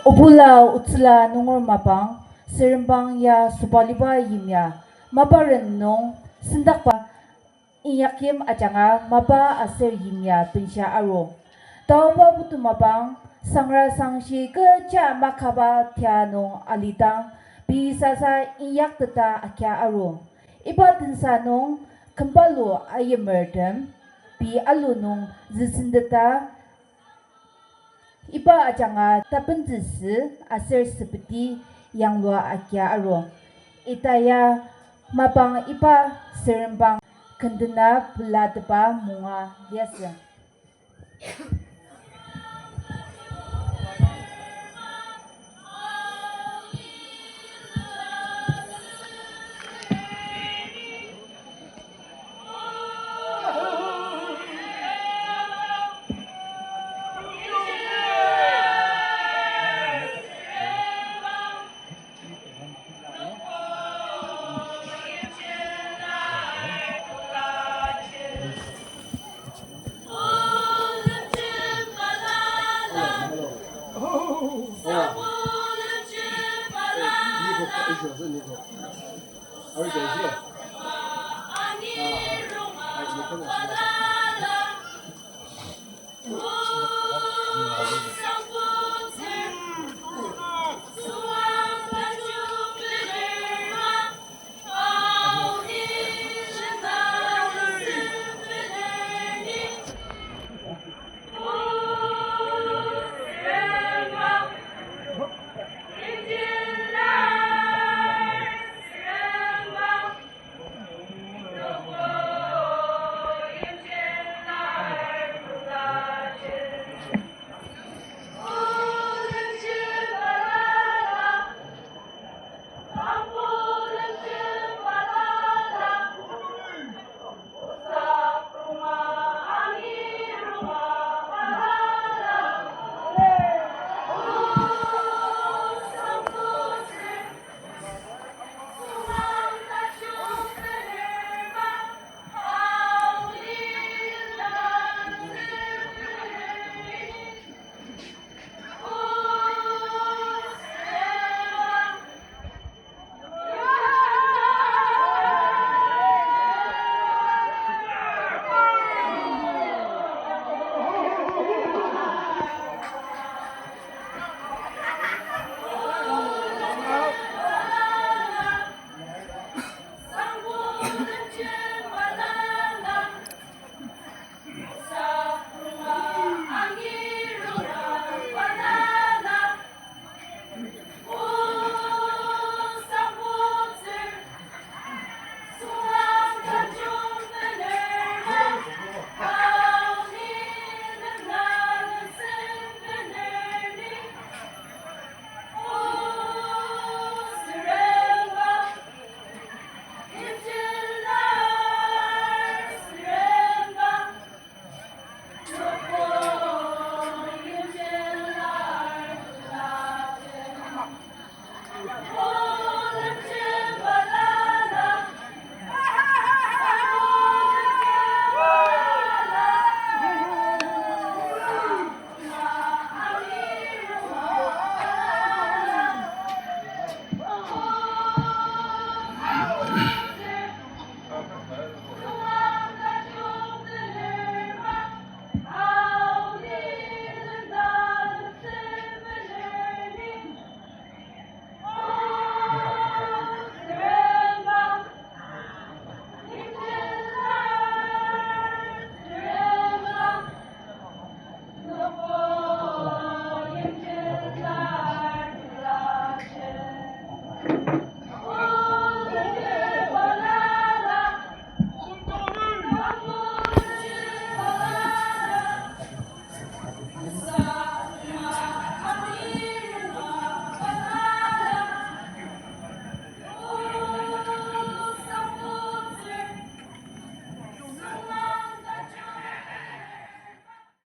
Obula utla nungor mabang, sirimbang ya subaliba yimya, mabaran nung sindakpa iyakim ajanga maba aser yimya pinsya aro. Tauba butu mabang, sangra sangshi keja makaba tia nung alitang, bisasa iyak teta akya aro. Iba dinsa nung kembalo ayemerdem, bi alu nung zisindeta iba ajanga tapenzisi aser seperti yang luar akia aro. Itaya mabang iba serembang kendena beladeba munga biasa.